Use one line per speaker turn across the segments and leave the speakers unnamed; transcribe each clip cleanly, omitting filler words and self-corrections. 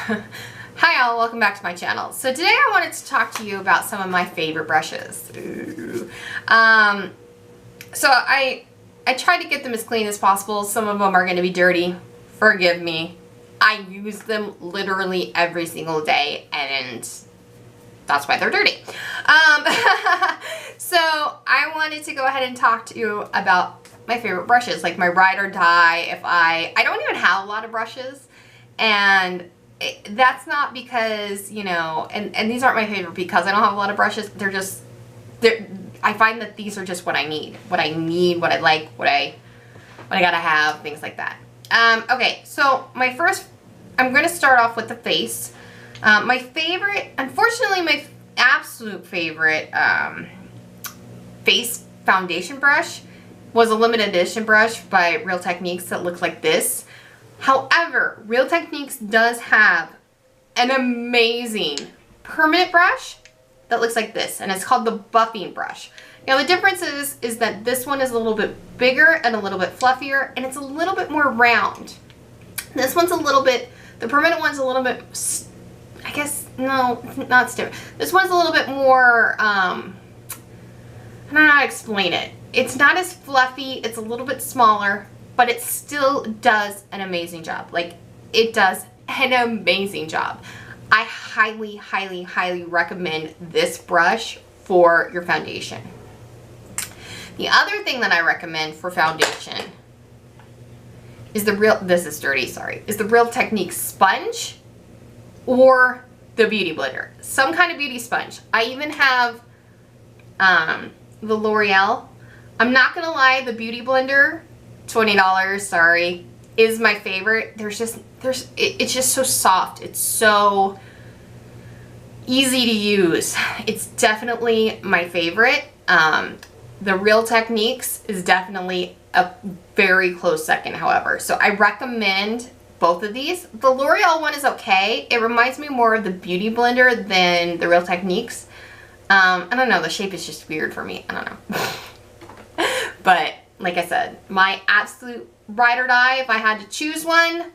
Hi all, welcome back to my channel. So today I wanted to talk to you about some of my favorite brushes. So I tried to get them as clean as possible. Some of them are going to be dirty. Forgive me. I use them literally every single day and that's why they're dirty. So I wanted to go ahead and talk to you about my favorite brushes, like my ride or die. If I don't even have a lot of brushes, and that's not because, you know, and these aren't my favorite because I don't have a lot of brushes. I find that these are just what I need, what I like, what I gotta have, things like that. Okay, so I'm gonna start off with the face. My favorite, unfortunately, my absolute favorite face foundation brush was a limited edition brush by Real Techniques that looks like this. However, Real Techniques does have an amazing permanent brush that looks like this, and it's called the buffing brush. Now the difference is that this one is a little bit bigger and a little bit fluffier, and it's a little bit more round. This one's a little bit, the permanent one's a little bit, I guess, no, not stiff. This one's a little bit more, I don't know how to explain it. It's not as fluffy, it's a little bit smaller, but it still does an amazing job. Like, it does an amazing job. I highly, highly, highly recommend this brush for your foundation. The other thing that I recommend for foundation is is the Real Techniques sponge or the Beautyblender. Some kind of beauty sponge. I even have the L'Oreal. I'm not gonna lie, the Beautyblender, $20, sorry, is my favorite. It's just so soft. It's so easy to use. It's definitely my favorite. The Real Techniques is definitely a very close second, however. So I recommend both of these. The L'Oreal one is okay. It reminds me more of the Beautyblender than the Real Techniques. I don't know, the shape is just weird for me. I don't know. But like I said, my absolute ride or die, if I had to choose one,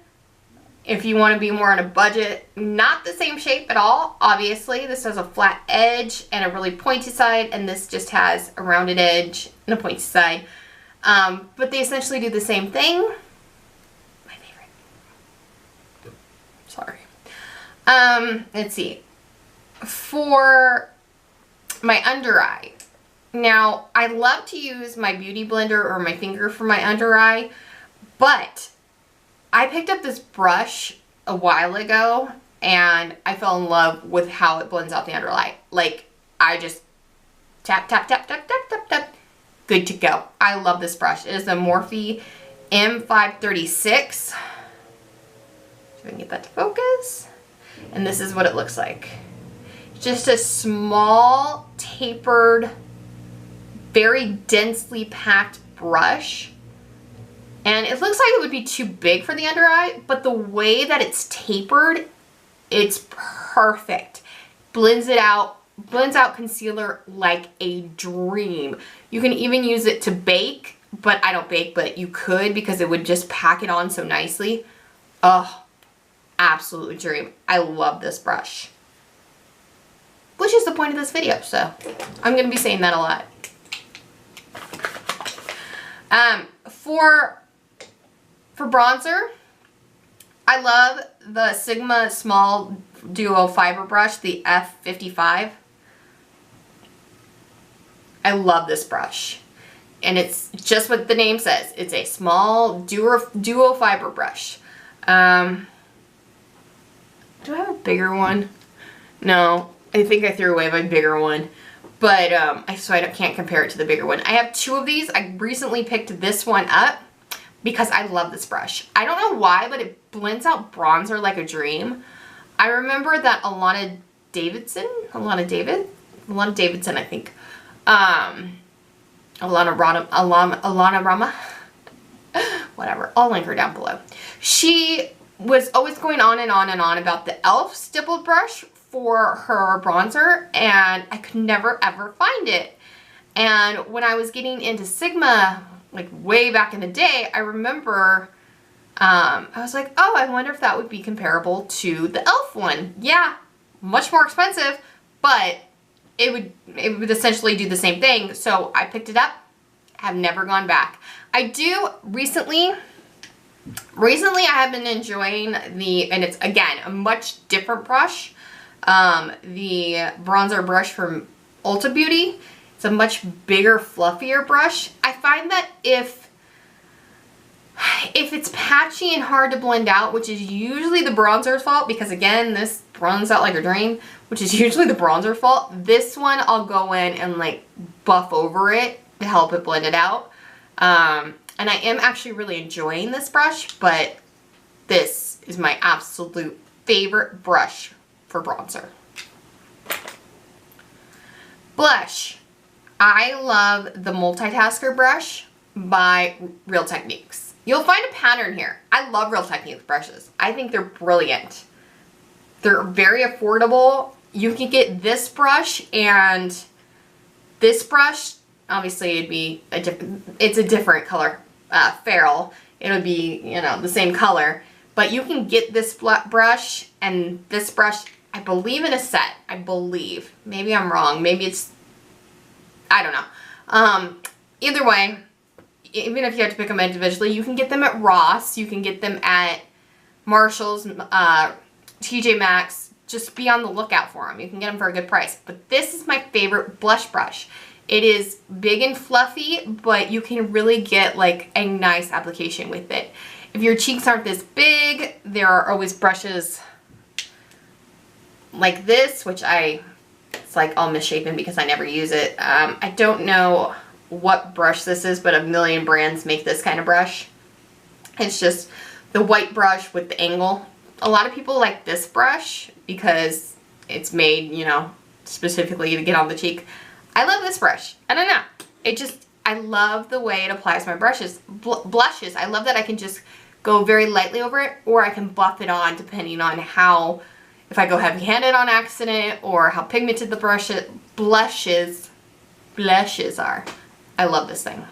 if you want to be more on a budget, not the same shape at all, obviously. This has a flat edge and a really pointy side, and this just has a rounded edge and a pointy side. But they essentially do the same thing. My favorite. Sorry. Let's see. For my under eye. Now, I love to use my Beautyblender or my finger for my under eye, but I picked up this brush a while ago and I fell in love with how it blends out the under eye. Like, I just tap, tap, tap, tap, tap, tap, tap. Good to go. I love this brush. It is a MORPHE M536. So I can get that to focus. And this is what it looks like. Just a small, tapered, very densely packed brush, and it looks like it would be too big for the under eye, but the way that it's tapered, it's perfect. Blends out concealer like a dream. You can even use it to bake, but I don't bake, but you could because it would just pack it on so nicely. Oh, absolutely dream. I love this brush, which is the point of this video, so I'm gonna be saying that a lot. For bronzer, I love the Sigma Small Duo Fiber Brush, the F55. I love this brush. And it's just what the name says. It's a small duo fiber brush. Do I have a bigger one? No, I think I threw away my bigger one. But, so I can't compare it to the bigger one. I have two of these. I recently picked this one up because I love this brush. I don't know why, but it blends out bronzer like a dream. I remember that Alana Davidson, I think. Alana Rama, whatever. I'll link her down below. She was always going on and on and on about the e.l.f. stippled brush for her bronzer, and I could never ever find it. And when I was getting into Sigma, like way back in the day, I remember I was like, oh, I wonder if that would be comparable to the e.l.f. one. Yeah, much more expensive, but it would essentially do the same thing. So I picked it up, have never gone back. I do recently I have been enjoying and it's again a much different brush, the bronzer brush from Ulta Beauty. It's a much bigger, fluffier brush. I find that if it's patchy and hard to blend out, which is usually the bronzer's fault, because again, this runs out like a dream, which is usually the bronzer's fault, this one I'll go in and like buff over it to help it blend it out. And I am actually really enjoying this brush, but this is my absolute favorite brush for bronzer. Blush. I love the Multitasker brush by Real Techniques. You'll find a pattern here. I love Real Techniques brushes. I think they're brilliant. They're very affordable. You can get this brush and this brush. Obviously, it'd be it's a different color, ferrule. It would be, you know, the same color. But you can get this brush and this brush, I believe, in a set. I believe. Maybe I'm wrong. Maybe it's, I don't know. Either way, even if you have to pick them individually, you can get them at Ross. You can get them at Marshall's, TJ Maxx. Just be on the lookout for them. You can get them for a good price. But this is my favorite blush brush. It is big and fluffy, but you can really get like a nice application with it. If your cheeks aren't this big, there are always brushes like this, which it's like all misshapen because I never use it. I don't know what brush this is, but a million brands make this kind of brush. It's just the white brush with the angle. A lot of people like this brush because it's made, you know, specifically to get on the cheek. I love this brush. I don't know. I love the way it applies my blushes. I love that I can just go very lightly over it, or I can buff it on depending on how, if I go heavy-handed on accident, or how pigmented the blushes are. I love this thing.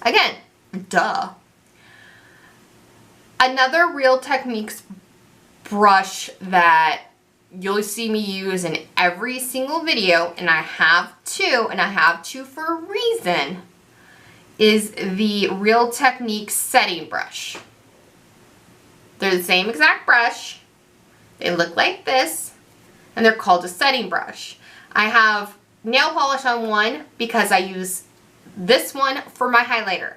Again, duh. Another Real Techniques brush that you'll see me use in every single video, and I have to for a reason, is the Real Techniques setting brush. They're the same exact brush. They look like this, and they're called a setting brush. I have nail polish on one because I use this one for my highlighter.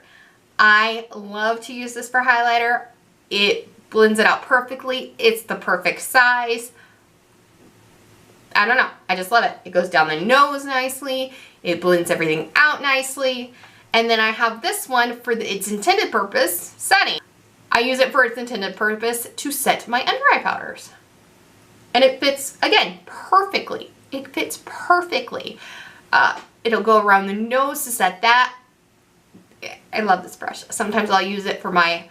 I love to use this for highlighter. It blends it out perfectly. It's the perfect size. I don't know. I just love it. It goes down the nose nicely. It blends everything out nicely. And then I have this one for its intended purpose, setting. I use it for its intended purpose to set my under eye powders. And it fits, again, perfectly. It fits perfectly. It'll go around the nose to set that. I love this brush. Sometimes I'll use it for my,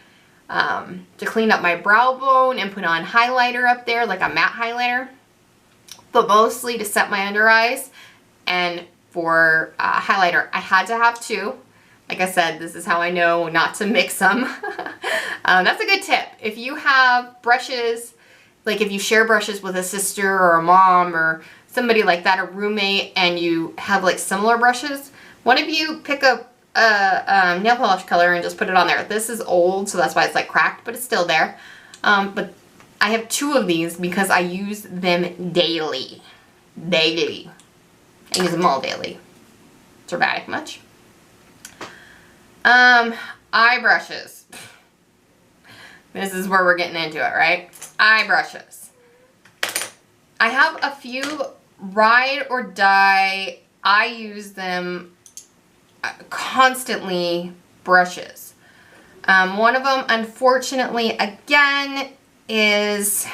to clean up my brow bone and put on highlighter up there, like a matte highlighter. But mostly to set my under eyes, and for highlighter, I had to have two. Like I said, this is how I know not to mix them. That's a good tip. If you have brushes, like if you share brushes with a sister or a mom or somebody like that, a roommate, and you have like similar brushes, one of you pick up a nail polish color and just put it on there. This is old, so that's why it's like cracked, but it's still there. But I have two of these because I use them daily. Daily. I use them all daily. Dramatic much. Eye brushes. This is where we're getting into it, right? Eye brushes. I have a few ride or die, I use them constantly brushes. One of them, unfortunately, again, is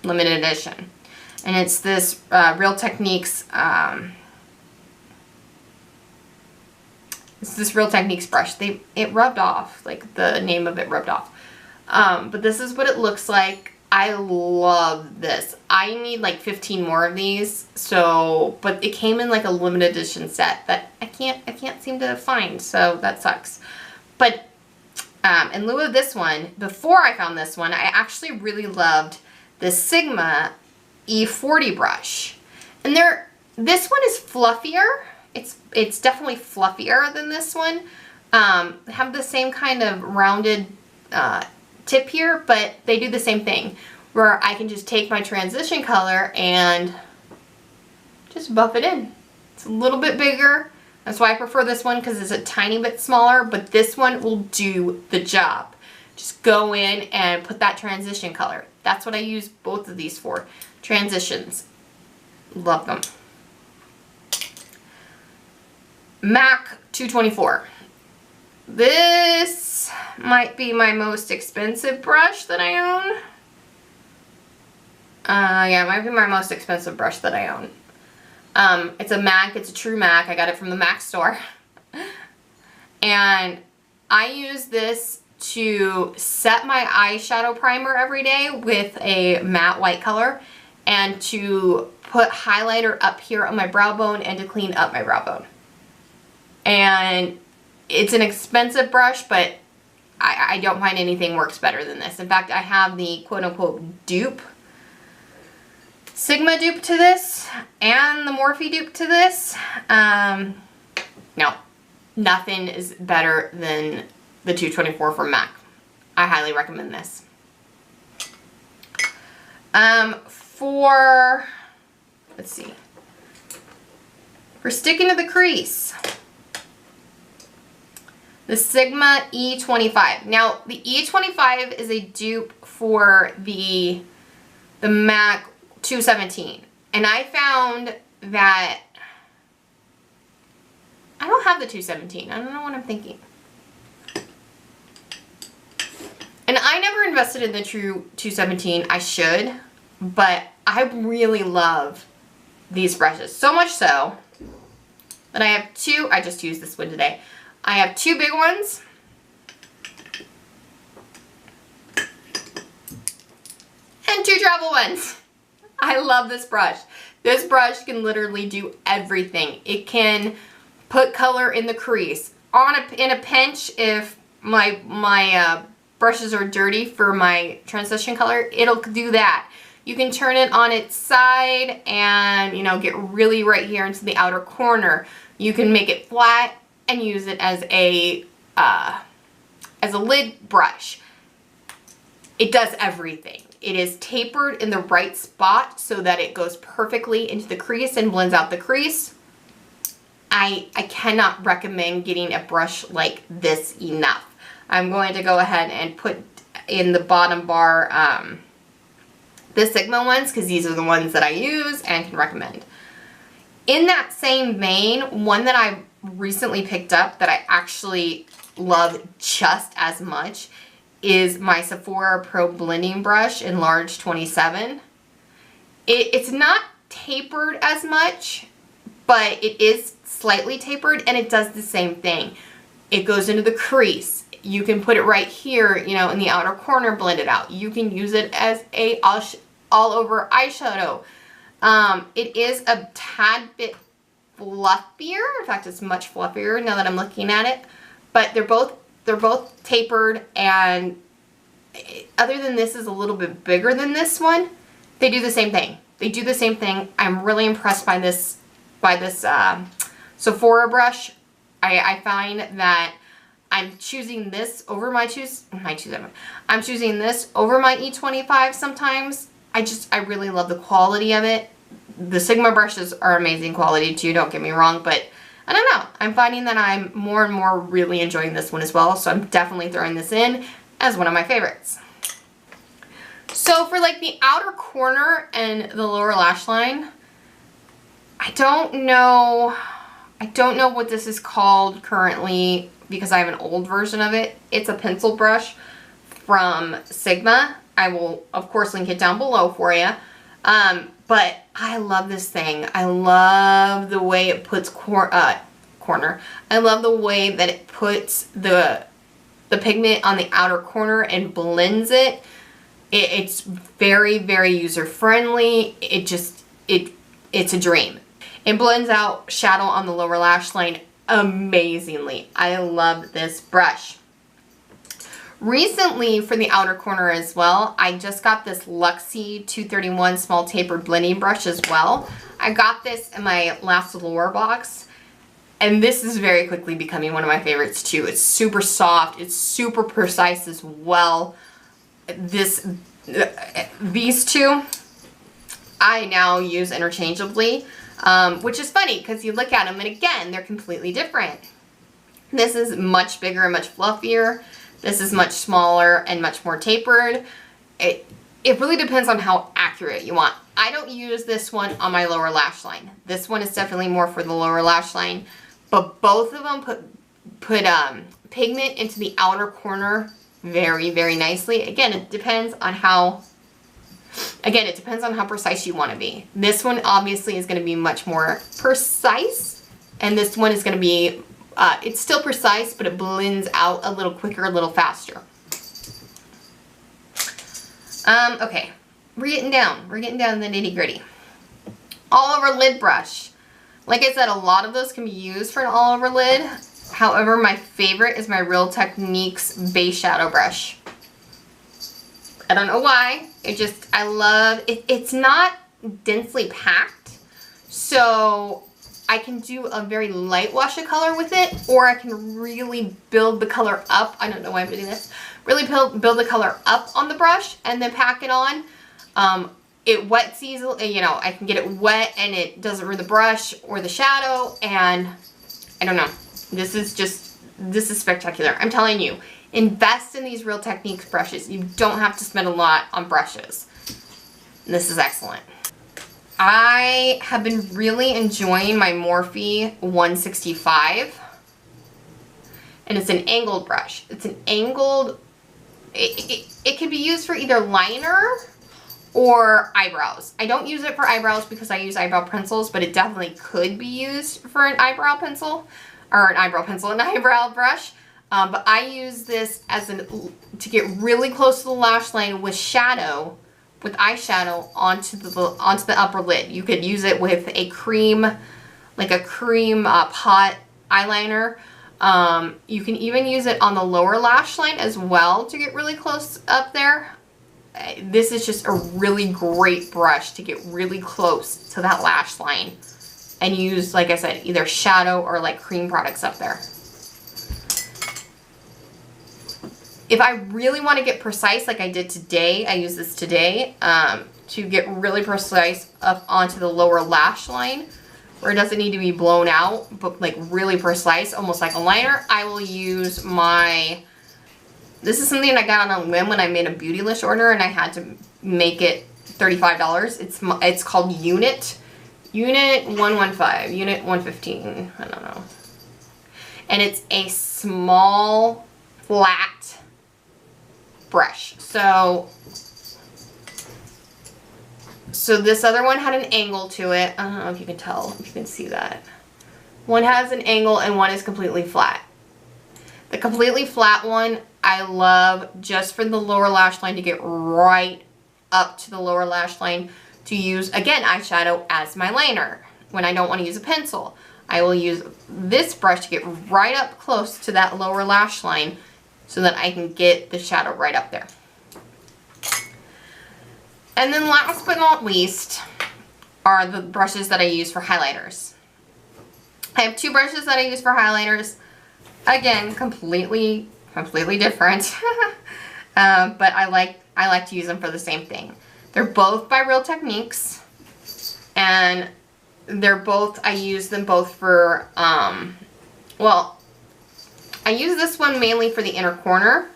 limited edition, and it's this Real Techniques it's this Real Techniques brush. It rubbed off, like the name of it rubbed off, but this is what it looks like. I love this. I need like 15 more of these, so, but it came in like a limited edition set that I can't seem to find, so that sucks. But in lieu of this one, before I found this one, I actually really loved the Sigma E40 brush. And this one is fluffier. It's definitely fluffier than this one. They have the same kind of rounded tip here, but they do the same thing, where I can just take my transition color and just buff it in. It's a little bit bigger. That's why I prefer this one, because it's a tiny bit smaller, but this one will do the job. Just go in and put that transition color. That's what I use both of these for. Transitions. Love them. MAC 224. This might be my most expensive brush that I own. Yeah, it might be my most expensive brush that I own. It's a MAC, it's a true MAC. I got it from the MAC store. And I use this to set my eyeshadow primer every day with a matte white color, and to put highlighter up here on my brow bone, and to clean up my brow bone. And it's an expensive brush, but I don't find anything works better than this. In fact, I have the quote-unquote dupe, Sigma dupe to this, and the Morphe dupe to this. No, nothing is better than the 224 from MAC. I highly recommend this. Let's see, for sticking to the crease, the Sigma E25. Now, the E25 is a dupe for the MAC 217. And I found that I don't have the 217. I don't know what I'm thinking. And I never invested in the true 217. I should, but I really love these brushes. So much so that I have two. I just used this one today. I have two big ones and two travel ones. I love this brush. This brush can literally do everything. It can put color in the crease. In a pinch, if my brushes are dirty for my transition color, it'll do that. You can turn it on its side and, you know, get really right here into the outer corner. You can make it flat and use it as a lid brush. It does everything. It is tapered in the right spot so that it goes perfectly into the crease and blends out the crease. I cannot recommend getting a brush like this enough. I'm going to go ahead and put in the bottom bar the Sigma ones, because these are the ones that I use and can recommend. In that same vein, one that I recently picked up that I actually love just as much is my Sephora Pro Blending Brush in large 27. It's not tapered as much, but it is slightly tapered, and it does the same thing. It goes into the crease. You can put it right here, you know, in the outer corner, blend it out. You can use it as a all over eyeshadow. It is a tad bit fluffier. In fact, it's much fluffier now that I'm looking at it. But they're both tapered, and other than this is a little bit bigger than this one, they do the same thing. They do the same thing. I'm really impressed by this Sephora brush. I find that I'm choosing this over I'm choosing this over my E25 sometimes. I really love the quality of it. The Sigma brushes are amazing quality too, don't get me wrong, but I don't know. I'm finding that I'm more and more really enjoying this one as well, so I'm definitely throwing this in as one of my favorites. So for like the outer corner and the lower lash line, I don't know what this is called currently because I have an old version of it. It's a pencil brush from Sigma. I will, of course, link it down below for you. But I love this thing. I love the way it puts corner. I love the way that it puts the pigment on the outer corner and blends it. It's very, very user-friendly. It's a dream. It blends out shadow on the lower lash line amazingly. I love this brush. Recently, for the outer corner as well, I just got this LUXIE 231 small tapered blending brush as well. I got this in my last Allure box, and this is very quickly becoming one of my favorites too. It's super soft, it's super precise as well. These two, I now use interchangeably, which is funny because you look at them and again, they're completely different. This is much bigger and much fluffier. This is much smaller and much more tapered. It really depends on how accurate you want. I don't use this one on my lower lash line. This one is definitely more for the lower lash line, but both of them put pigment into the outer corner very, very nicely. Again, it depends on how precise you want to be. This one obviously is going to be much more precise, and this one is going to be it's still precise, but it blends out a little quicker, a little faster. Okay, we're getting down to the nitty gritty. All over lid brush. Like I said, a lot of those can be used for an all over lid. However, my favorite is my Real Techniques base shadow brush. I don't know why. I love it. It's not densely packed, so I can do a very light wash of color with it, or I can really build the color up. I don't know why I'm doing this. Really build the color up on the brush and then pack it on. It wet easily, you know, I can get it wet and it doesn't ruin the brush or the shadow, and I don't know. This is spectacular. I'm telling you, invest in these Real Techniques brushes. You don't have to spend a lot on brushes. This is excellent. I have been really enjoying my Morphe 165, and it's an angled brush. It's an angled, it can be used for either liner or eyebrows. I don't use it for eyebrows because I use eyebrow pencils, but it definitely could be used for an eyebrow pencil, or an eyebrow brush. But I use this as to get really close to the lash line with eyeshadow onto the upper lid. You could use it with a cream, like a cream pot eyeliner. You can even use it on the lower lash line as well to get really close up there. This is just a really great brush to get really close to that lash line and use, like I said, either shadow or like cream products up there. If I really want to get precise like I did today, I use this today to get really precise up onto the lower lash line where it doesn't need to be blown out, but like really precise, almost like a liner. I will use this is something I got on a whim when I made a Beautylish order and I had to make it $35. It's called Unit 115, Unit 115, I don't know. And it's a small, flat brush. So this other one had an angle to it. I don't know if you can tell, if you can see that. One has an angle and one is completely flat. The completely flat one I love just for the lower lash line, to get right up to the lower lash line, to use, again, eyeshadow as my liner. When I don't want to use a pencil, I will use this brush to get right up close to that lower lash line so that I can get the shadow right up there. And then last but not least are the brushes that I use for highlighters. I have two brushes that I use for highlighters. Again, completely different. But I like to use them for the same thing. They're both by Real Techniques, and I use them both for, well, I use this one mainly for the inner corner,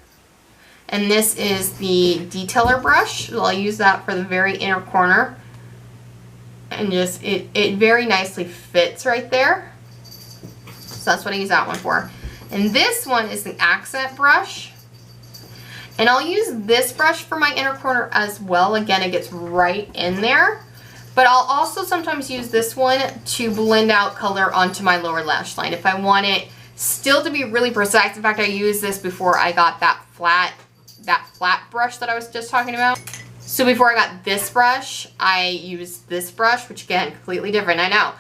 and this is the detailer brush. So I'll use that for the very inner corner, and just, it very nicely fits right there. So that's what I use that one for. And this one is an accent brush. And I'll use this brush for my inner corner as well. Again, it gets right in there. But I'll also sometimes use this one to blend out color onto my lower lash line if I want it still to be really precise. In fact, I used this before I got that flat brush that I was just talking about. So before I got this brush, I used this brush, which again, completely different, I know.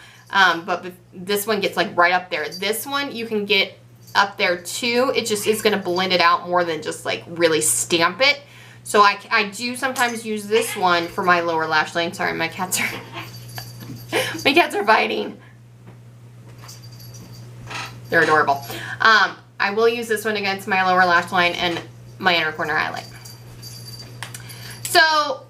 But this one gets like right up there. This one you can get up there too. It just is gonna blend it out more than just like really stamp it. So I do sometimes use this one for my lower lash line. Sorry, my cats are my cats are biting. They're adorable. I will use this one against my lower lash line and my inner corner highlight. So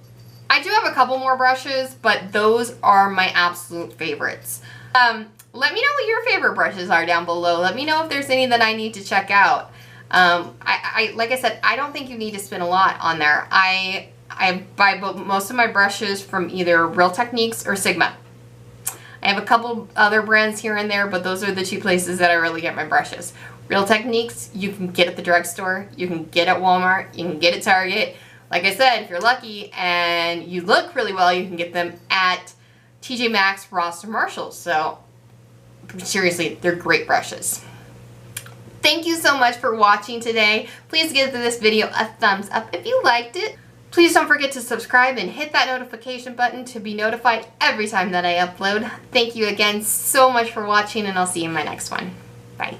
I do have a couple more brushes, but those are my absolute favorites. Let me know what your favorite brushes are down below. Let me know if there's any that I need to check out. Like I said, I don't think you need to spend a lot on there. I buy most of my brushes from either Real Techniques or Sigma. I have a couple other brands here and there, but those are the two places that I really get my brushes. Real Techniques, you can get at the drugstore, you can get at Walmart, you can get at Target. Like I said, if you're lucky and you look really well, you can get them at TJ Maxx, Ross, or Marshalls. So seriously, they're great brushes. Thank you so much for watching today. Please give this video a thumbs up if you liked it. Please don't forget to subscribe and hit that notification button to be notified every time that I upload. Thank you again so much for watching, and I'll see you in my next one. Bye.